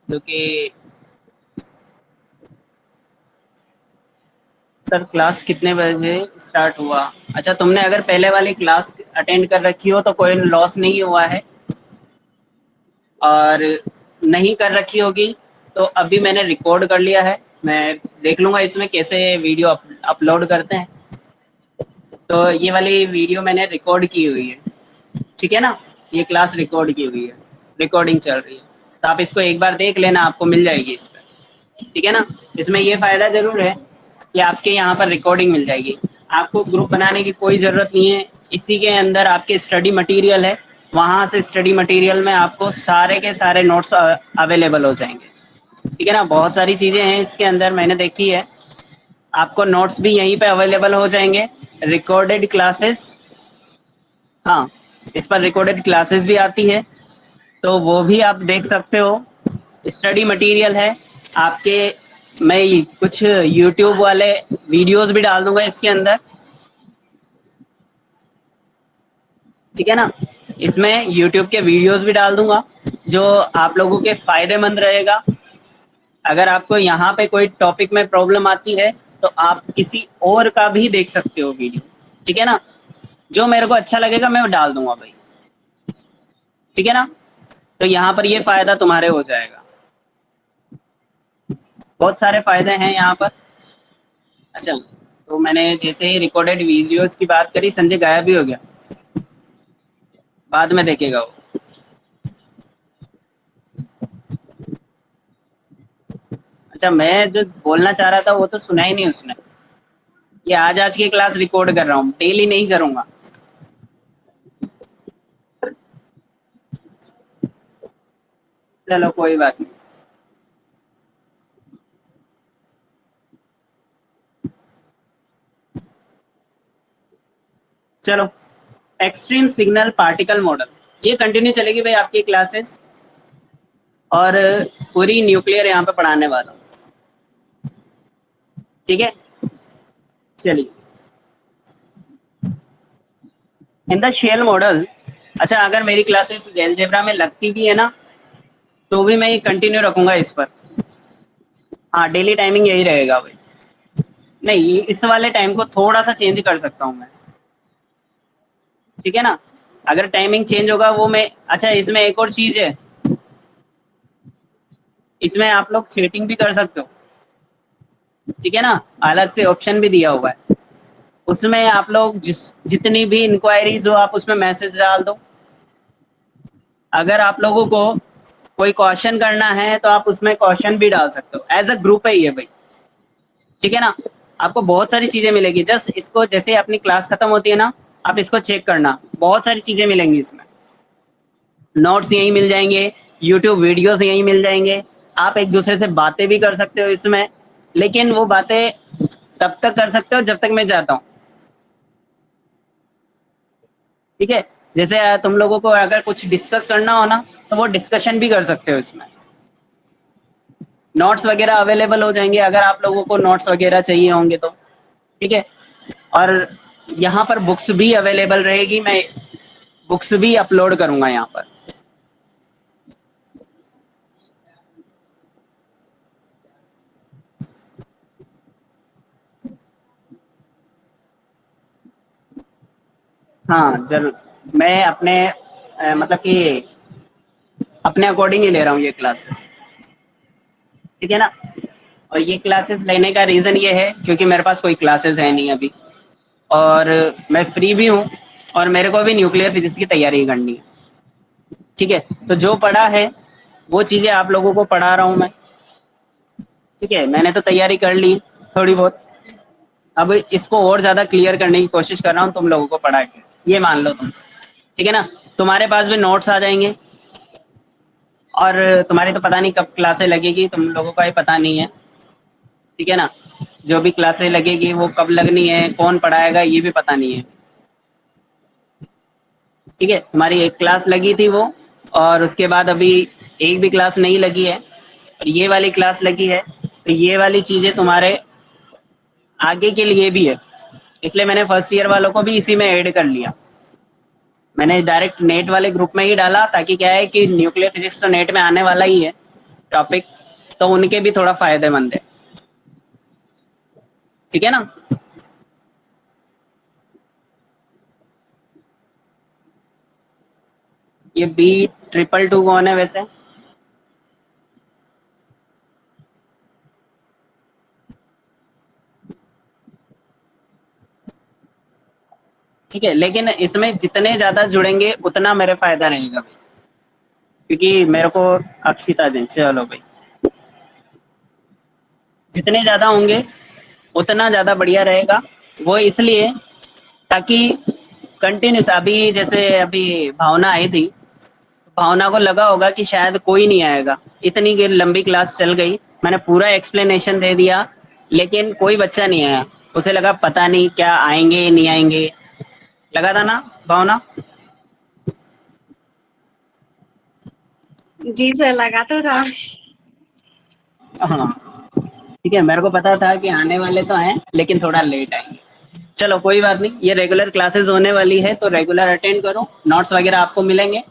क्योंकि सर क्लास कितने बजे स्टार्ट हुआ। अच्छा, तुमने अगर पहले वाली क्लास अटेंड कर रखी हो तो कोई लॉस नहीं हुआ है, और नहीं कर रखी होगी तो अभी मैंने रिकॉर्ड कर लिया है। मैं देख लूँगा इसमें कैसे वीडियो अपलोड करते हैं। तो ये वाली वीडियो मैंने रिकॉर्ड की हुई है, ठीक है ना। ये क्लास रिकॉर्ड की हुई है, रिकॉर्डिंग चल रही है, तो आप इसको एक बार देख लेना, आपको मिल जाएगी इस पर, ठीक है ना। इसमें ये फ़ायदा ज़रूर है कि आपके यहाँ पर रिकॉर्डिंग मिल जाएगी। आपको ग्रुप बनाने की कोई ज़रूरत नहीं है, इसी के अंदर आपके स्टडी मटेरियल है, वहाँ से स्टडी मटेरियल में आपको सारे के सारे नोट्स अवेलेबल हो जाएंगे, ठीक है ना। बहुत सारी चीज़ें हैं इसके अंदर, मैंने देखी है। आपको नोट्स भी यहीं पे अवेलेबल हो जाएंगे, रिकॉर्डेड क्लासेस। हाँ, इस पर रिकॉर्डेड क्लासेस भी आती है, तो वो भी आप देख सकते हो। स्टडी मटेरियल है आपके, मैं कुछ यूट्यूब वाले वीडियोस भी डाल दूंगा इसके अंदर, ठीक है ना। इसमें यूट्यूब के वीडियोस भी डाल दूंगा जो आप लोगों के फायदेमंद रहेगा। अगर आपको यहाँ पे कोई टॉपिक में प्रॉब्लम आती है तो आप किसी और का भी देख सकते हो वीडियो, ठीक है ना। जो मेरे को अच्छा लगेगा मैं वो डाल दूंगा भाई, ठीक है ना। तो यहाँ पर ये फायदा तुम्हारे हो जाएगा, बहुत सारे फायदे हैं यहाँ पर। अच्छा, तो मैंने जैसे ही रिकॉर्डेड वीडियोस की बात करी, संजय गायब भी हो गया, बाद में देखेगा वो। अच्छा, मैं जो बोलना चाह रहा था वो तो सुना ही नहीं उसने। ये आज आज की क्लास रिकॉर्ड कर रहा हूँ, डेली नहीं करूँगा। चलो कोई बात नहीं। चलो, एक्सट्रीम सिग्नल पार्टिकल मॉडल, ये कंटिन्यू चलेगी भाई आपकी क्लासेस, और पूरी न्यूक्लियर यहाँ पे पढ़ाने वाला हूँ, ठीक है। चलिए, इन द शेल मॉडल। अच्छा, अगर मेरी क्लासेस अलजेब्रा में लगती भी है ना, तो भी मैं ये कंटिन्यू रखूंगा इस पर। हाँ, डेली टाइमिंग यही रहेगा भाई। नहीं, इस वाले टाइम को थोड़ा सा चेंज कर सकता हूँ मैं, ठीक है ना। अगर टाइमिंग चेंज होगा वो मैं, अच्छा इसमें एक और चीज है, इसमें आप लोग चैटिंग भी कर सकते हो, ठीक है ना। अलग से ऑप्शन भी दिया हुआ है, उसमें आप लोग जितनी भी इंक्वायरीज हो आप उसमें मैसेज डाल दो। अगर आप लोगों को कोई क्वेश्चन करना है तो आप उसमें क्वेश्चन भी डाल सकते हो, एज अ ग्रुप है ये भाई, ठीक है ना। आपको बहुत सारी चीजें मिलेगी, जस्ट इसको जैसे अपनी क्लास खत्म होती है ना, आप इसको चेक करना, बहुत सारी चीजें मिलेंगी इसमें। नोट्स यहीं मिल जाएंगे, यूट्यूब वीडियोस यहीं मिल जाएंगे, आप एक दूसरे से बातें भी कर सकते हो इसमें, लेकिन वो बातें तब तक कर सकते हो जब तक मैं चाहता हूँ, ठीक है। जैसे तुम लोगों को अगर कुछ डिस्कस करना हो ना, तो वो डिस्कशन भी कर सकते हो इसमें। नोट्स वगैरह अवेलेबल हो जाएंगे अगर आप लोगों को नोट्स वगैरह चाहिए होंगे तो, ठीक है। और यहाँ पर बुक्स भी अवेलेबल रहेगी, मैं बुक्स भी अपलोड करूंगा यहाँ पर। हाँ जरूर, मैं अपने मतलब कि अपने अकॉर्डिंग ही ले रहा हूँ ये क्लासेस, ठीक है ना। और ये क्लासेस लेने का रीज़न ये है क्योंकि मेरे पास कोई क्लासेस है नहीं अभी, और मैं फ्री भी हूँ, और मेरे को भी न्यूक्लियर फिजिक्स की तैयारी करनी है, ठीक है। तो जो पढ़ा है वो चीज़ें आप लोगों को पढ़ा रहा हूँ मैं, ठीक है। मैंने तो तैयारी कर ली थोड़ी बहुत, अब इसको और ज़्यादा क्लियर करने की कोशिश कर रहा हूँ तुम लोगों को पढ़ा के, ये मान लो तुम, ठीक है ना। तुम्हारे पास भी नोट्स आ जाएंगे, और तुम्हारी तो पता नहीं कब क्लासें लगेगी, तुम लोगों का ही पता नहीं है, ठीक है ना। जो भी क्लासें लगेगी वो कब लगनी है, कौन पढ़ाएगा ये भी पता नहीं है, ठीक है, हमारी एक क्लास लगी थी वो, और उसके बाद अभी एक भी क्लास नहीं लगी है, और ये वाली क्लास लगी है। तो ये वाली चीजें तुम्हारे आगे के लिए भी है, इसलिए मैंने फर्स्ट ईयर वालों को भी इसी में ऐड कर लिया। मैंने डायरेक्ट नेट वाले ग्रुप में ही डाला, ताकि क्या है कि न्यूक्लियर फिजिक्स तो नेट में आने वाला ही है टॉपिक, तो उनके भी थोड़ा फायदेमंद है। ठीक है ना। ये B222 कौन है वैसे? ठीक है, लेकिन इसमें जितने ज्यादा जुड़ेंगे उतना मेरे फायदा रहेगा भाई, क्योंकि मेरे को अक्षिता दें, चलो भाई, जितने ज्यादा होंगे उतना ज्यादा बढ़िया रहेगा। वो इसलिए ताकि कंटिन्यूस, अभी जैसे अभी भावना आई थी, भावना को लगा होगा कि शायद कोई नहीं आएगा, इतनी लंबी क्लास चल गई, मैंने पूरा एक्सप्लेनेशन दे दिया, लेकिन कोई बच्चा नहीं आया। उसे लगा पता नहीं क्या आएंगे नहीं आएंगे, लगा था ना भावना? जी सर, लगा तो था। हाँ, ठीक है, मेरे को पता था कि आने वाले तो हैं, लेकिन थोड़ा लेट आएंगे। चलो कोई बात नहीं, ये रेगुलर क्लासेस होने वाली है, तो रेगुलर अटेंड करो। नोट्स वगैरह आपको मिलेंगे,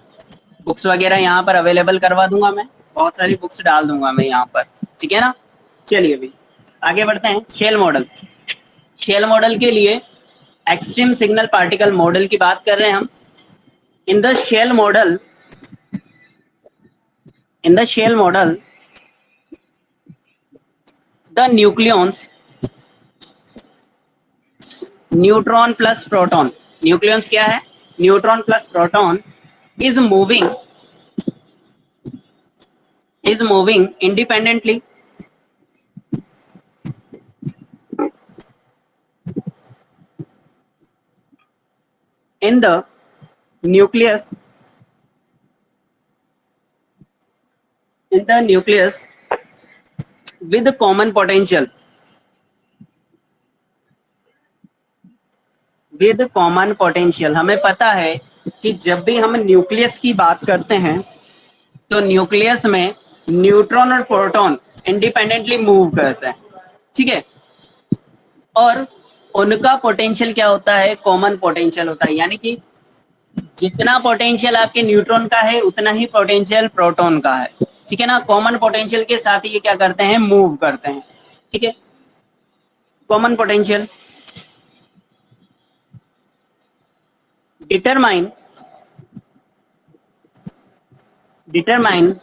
बुक्स वगैरह यहाँ पर अवेलेबल करवा दूंगा मैं, बहुत सारी बुक्स डाल दूंगा मैं यहाँ पर। ठीक है ना। चलिए अभी आगे बढ़ते हैं। शेल मॉडल, शेल मॉडल के लिए एक्सट्रीम सिग्नल पार्टिकल मॉडल की बात कर रहे हैं हम। In the shell model, in the shell model the nucleons, neutron plus proton, nucleons क्या है? Neutron plus proton is moving, is moving independently in the nucleus, in the nucleus with common potential, with common potential। हमें पता है कि जब भी हम न्यूक्लियस की बात करते हैं, तो न्यूक्लियस में न्यूट्रॉन और प्रोटॉन इंडिपेंडेंटली मूव करते हैं। ठीक है, और उनका पोटेंशियल क्या होता है? कॉमन पोटेंशियल होता है, यानी कि जितना पोटेंशियल आपके न्यूट्रॉन का है उतना ही पोटेंशियल प्रोटॉन का है। ठीक है ना। कॉमन पोटेंशियल के साथ ये क्या करते हैं? मूव करते हैं। ठीक है, common potential determine, determine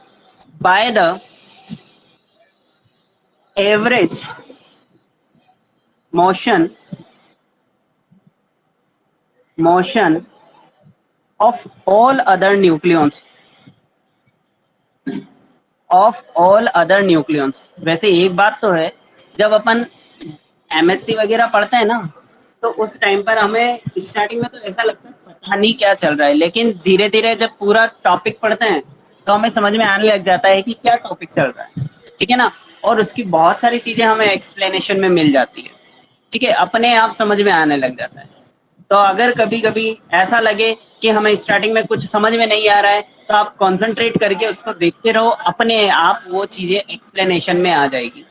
by the average motion, motion of all other nucleons, of all other nucleons. वैसे एक बात तो है, जब अपन एमएससी वगैरह पढ़ते हैं ना, तो उस टाइम पर हमें स्टार्टिंग में तो ऐसा लगता है पता नहीं क्या चल रहा है, लेकिन धीरे धीरे जब पूरा टॉपिक पढ़ते हैं तो हमें समझ में आने लग जाता है कि क्या टॉपिक चल रहा है। ठीक है ना। और उसकी बहुत सारी चीजें हमें एक्सप्लेनेशन में मिल जाती है। ठीक है, अपने आप समझ में आने लग जाता है। तो अगर कभी कभी ऐसा लगे कि हमें स्टार्टिंग में कुछ समझ में नहीं आ रहा है, तो आप कंसंट्रेट करके उसको देखते रहो, अपने आप वो चीजें एक्सप्लेनेशन में आ जाएगी।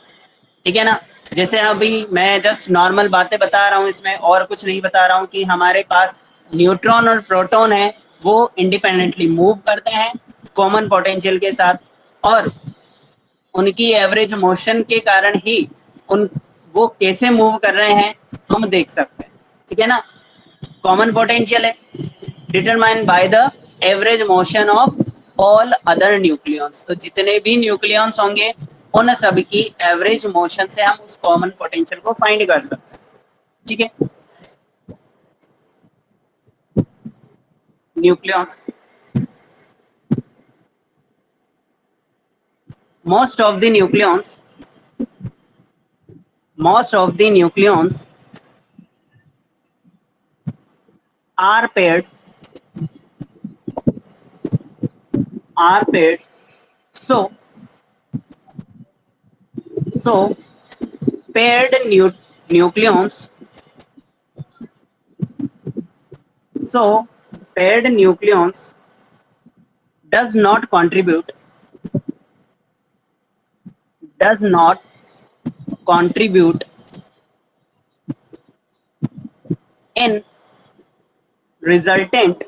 ठीक है ना। जैसे अभी मैं जस्ट नॉर्मल बातें बता रहा हूँ, इसमें और कुछ नहीं बता रहा हूँ, कि हमारे पास न्यूट्रॉन और प्रोटॉन है, वो इंडिपेंडेंटली मूव करते हैं कॉमन पोटेंशियल के साथ, और उनकी एवरेज मोशन के कारण ही उन वो कैसे मूव कर रहे हैं हम देख सकते हैं। ठीक है ना। कॉमन पोटेंशियल है determine by the average motion of all other nucleons, तो जितने भी न्यूक्लियॉन्स होंगे उन सब की एवरेज मोशन से हम उस कॉमन पोटेंशियल को फाइंड कर सकते हैं। ठीक है। Nucleons, most of the nucleons, most of the nucleons are paired, are paired, so so paired nucleons, so paired nucleons does not contribute in resultant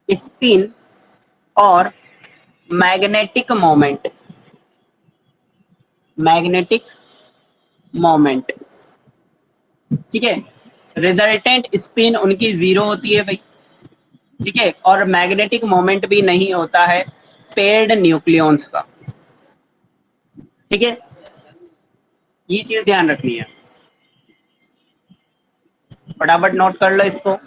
spin और मैग्नेटिक मोमेंट। ठीक है, रिजल्टेंट स्पिन उनकी 0 होती है भाई, ठीक है, और मैग्नेटिक मोमेंट भी नहीं होता है पेयर्ड न्यूक्लियॉन्स का। ठीक है, ये चीज ध्यान रखनी है, फटाफट नोट कर लो इसको।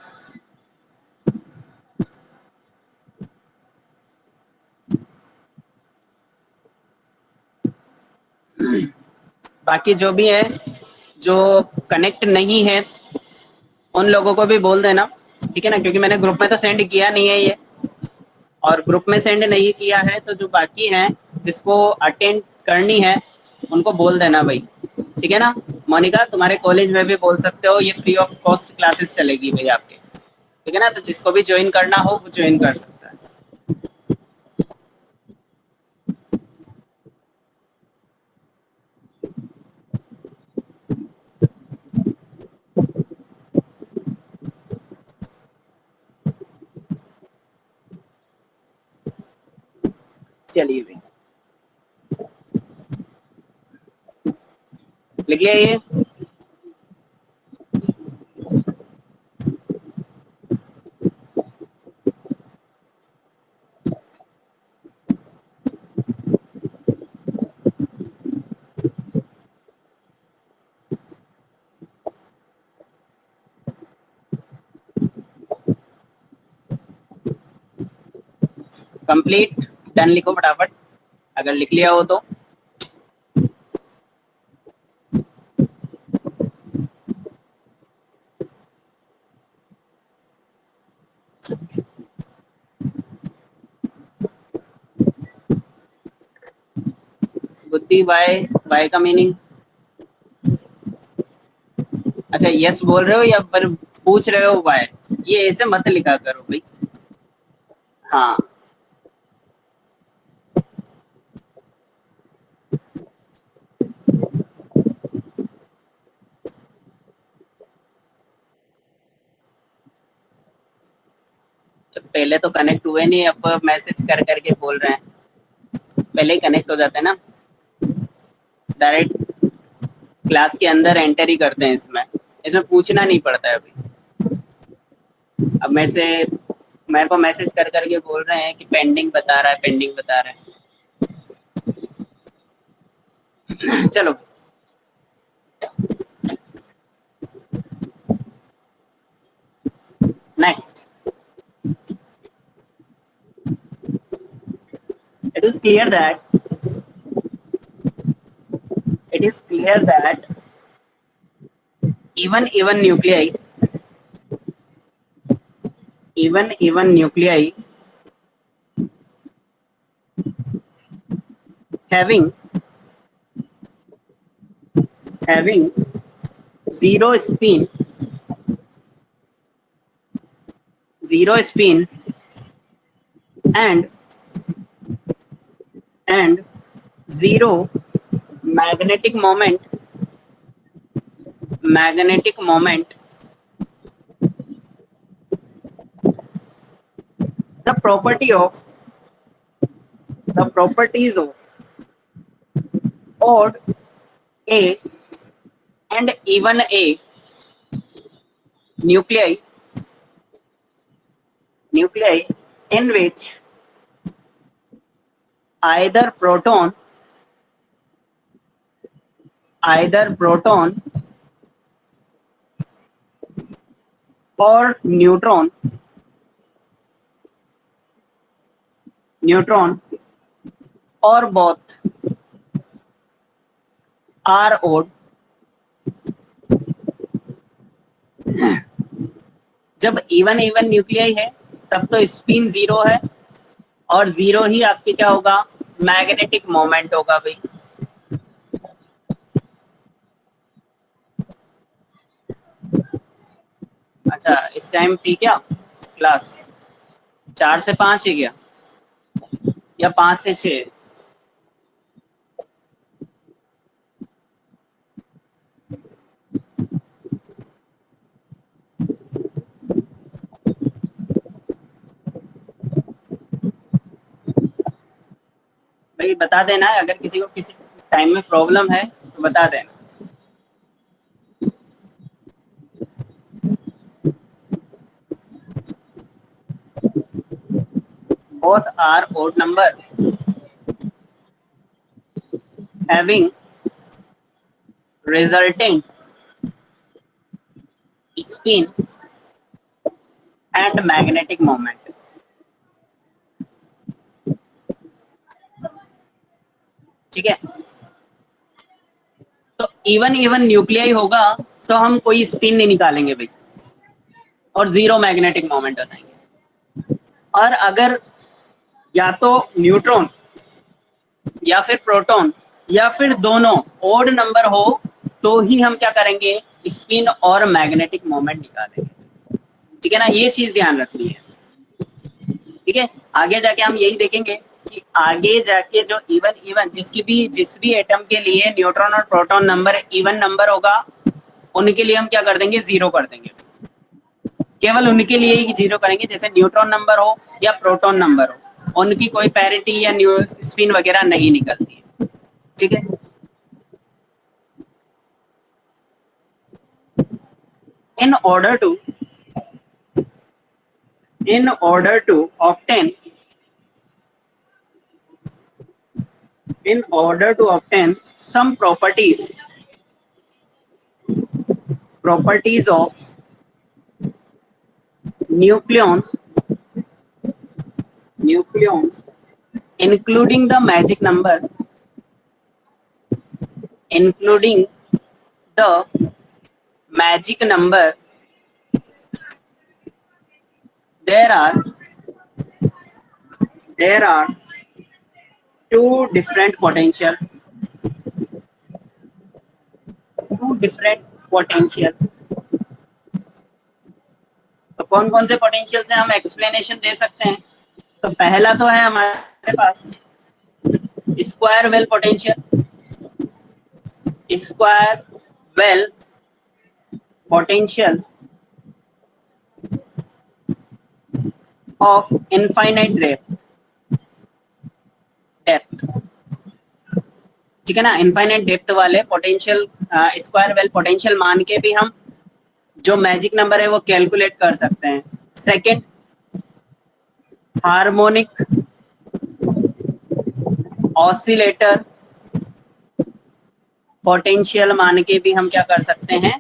बाकी जो भी है, जो कनेक्ट नहीं है उन लोगों को भी बोल देना, ठीक है ना, क्योंकि मैंने ग्रुप में तो सेंड किया नहीं है ये, और ग्रुप में सेंड नहीं किया है तो जो बाकी हैं जिसको अटेंड करनी है उनको बोल देना भाई, ठीक है ना। मोनिका, तुम्हारे कॉलेज में भी बोल सकते हो, ये फ्री ऑफ कॉस्ट क्लासेस चलेगी भाई आपके, ठीक है ना, तो जिसको भी ज्वाइन करना हो वो ज्वाइन कर सकता है। चलिए भाई, लिख लिया ये। कंप्लीट, डन लिखो फटाफट अगर लिख लिया हो तो। बुद्धि बाय का मीनिंग, अच्छा यस बोल रहे हो या पर पूछ रहे हो वाई, ये ऐसे मत लिखा करो भाई। हाँ, पहले तो कनेक्ट हुए नहीं, अब मैसेज कर करके बोल रहे हैं, पहले ही कनेक्ट हो जाते हैं ना, डायरेक्ट क्लास के अंदर एंटर ही करते हैं, इसमें इसमें पूछना नहीं पड़ता है अभी। अब मेरे को मैसेज कर करके बोल रहे हैं कि पेंडिंग बता रहा है, पेंडिंग बता रहा है। चलो, next. it is clear that it is clear that even nuclei even nuclei having zero spin and zero magnetic moment, the properties of odd A and even A nuclei in which either proton or neutron or both are odd। जब इवन न्यूक्लियाई है तब तो स्पिन 0 है, और 0 ही आपकी क्या होगा, मैग्नेटिक मोमेंट होगा भाई। अच्छा इस टाइम थी क्या क्लास? 4 से 5 है क्या, या 5 से 6? भाई बता देना, अगर किसी को किसी टाइम में प्रॉब्लम है तो बता देना। Both are odd number having resulting spin and magnetic moment। ठीक है, तो इवन इवन न्यूक्लियाई होगा तो हम कोई स्पिन नहीं निकालेंगे भाई, और जीरो मैग्नेटिक मोमेंट बताएंगे। और अगर या तो न्यूट्रॉन या फिर प्रोटॉन या फिर दोनों ओड नंबर हो तो ही हम क्या करेंगे, स्पिन और मैग्नेटिक मोमेंट निकालेंगे। ठीक है ना, ये चीज ध्यान रखनी है। ठीक है, आगे जाके हम यही देखेंगे कि आगे जाके जो इवन इवन जिस भी एटम के लिए न्यूट्रॉन और प्रोटॉन नंबर इवन नंबर होगा उनके लिए हम क्या कर देंगे, जीरो कर देंगे। केवल उनके लिए ही जीरो करेंगे, जैसे न्यूट्रॉन नंबर हो या प्रोटॉन नंबर हो, उनकी कोई पैरिटी या न्यू स्पिन वगैरह नहीं निकलती है। ठीक है, in order to in order to obtain in order to obtain some properties of nucleons including the magic number, including the magic number, there are two different potential तो कौन कौन से पोटेंशियल से हम एक्सप्लेनेशन दे सकते हैं? तो पहला तो है हमारे पास square well potential. Square well potential of infinite depth. ठीक है ना, इनफाइनाइट डेप्थ वाले पोटेंशियल स्क्वायर वेल पोटेंशियल मान के भी हम जो मैजिक नंबर है वो कैलकुलेट कर सकते हैं। सेकंड, हार्मोनिक ऑसिलेटर पोटेंशियल मान के भी हम क्या कर सकते हैं,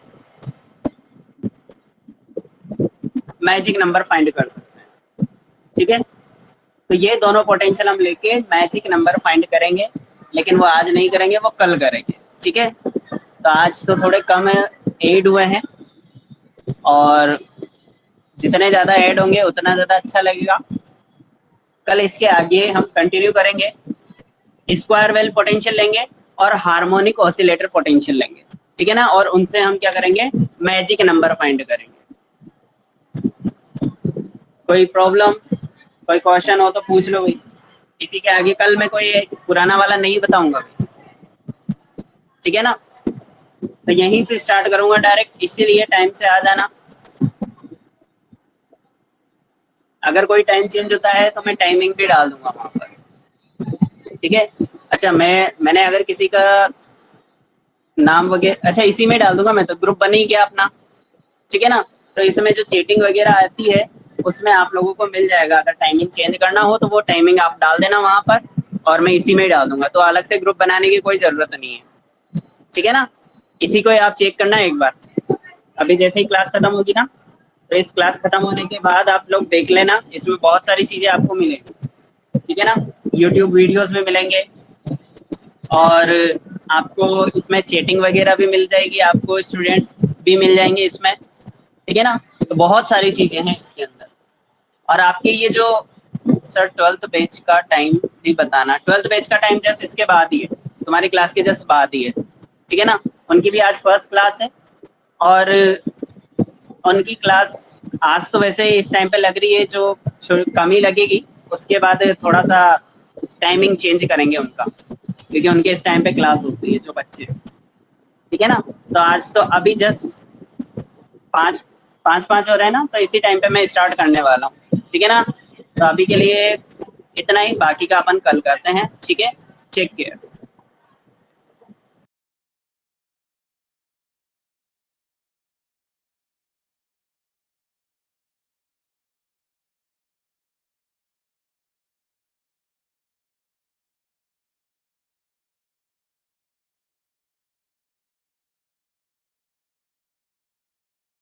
मैजिक नंबर फाइंड कर सकते हैं। ठीक है, तो ये दोनों पोटेंशियल हम लेके मैजिक नंबर फाइंड करेंगे, लेकिन वो आज नहीं करेंगे, वो कल करेंगे। ठीक है, तो आज तो थोड़े कम ऐड हुए हैं, और जितने ज्यादा ऐड होंगे उतना ज्यादा अच्छा लगेगा। कल इसके आगे हम कंटिन्यू करेंगे, स्क्वायर वेल पोटेंशियल लेंगे और हार्मोनिक ऑसिलेटर पोटेंशियल लेंगे। ठीक है ना, और उनसे हम क्या करेंगे, मैजिक नंबर फाइंड करेंगे। कोई प्रॉब्लम, कोई क्वेश्चन हो तो पूछ लो भाई। इसी के आगे कल मैं कोई पुराना वाला नहीं बताऊंगा। ठीक है ना, तो यहीं से स्टार्ट करूंगा डायरेक्ट, इसीलिए टाइम से आ जाना। अगर कोई टाइम चेंज होता है तो मैं टाइमिंग भी डाल दूंगा वहां पर। ठीक है, अच्छा मैंने अगर किसी का नाम वगैरह, अच्छा इसी में डाल दूंगा, मैं तो ग्रुप बन ही गया अपना। ठीक है ना, तो इसमें जो चीटिंग वगैरह आती है उसमें आप लोगों को मिल जाएगा। अगर टाइमिंग चेंज करना हो तो वो टाइमिंग आप डाल देना वहां पर, और मैं इसी में डाल दूंगा, तो अलग से ग्रुप बनाने की कोई जरूरत नहीं है। ठीक है ना, इसी को आप चेक करना एक बार। अभी जैसे ही क्लास खत्म होगी ना, तो इस क्लास खत्म होने के बाद आप लोग देख लेना, इसमें बहुत सारी चीजें आपको मिलेगी। ठीक है ना, यूट्यूब वीडियोस में मिलेंगे, और आपको इसमें चैटिंग वगैरह भी मिल जाएगी, आपको स्टूडेंट्स भी मिल जाएंगे इसमें। ठीक है ना, तो बहुत सारी चीजें हैं इसके अंदर। और आपके ये जो सर 12th बैच का टाइम भी बताना, 12th बैच का टाइम जस्ट इसके बाद ही है, तुम्हारी क्लास के जस्ट बाद ही है। ठीक है ना, उनकी भी आज फर्स्ट क्लास है, और उनकी क्लास आज तो वैसे इस टाइम पे लग रही है, जो कम ही लगेगी, उसके बाद थोड़ा सा टाइमिंग चेंज करेंगे उनका, क्योंकि उनके इस टाइम पे क्लास होती है जो बच्चे, ठीक है ना। तो आज तो अभी जस्ट पाँच पाँच पाँच हो रहे हैं ना, तो इसी टाइम पे मैं स्टार्ट करने वाला हूँ, ठीक है ना। तो अभी के लिए इतना ही, बाकी का अपन कल करते हैं, ठीक है। Take care.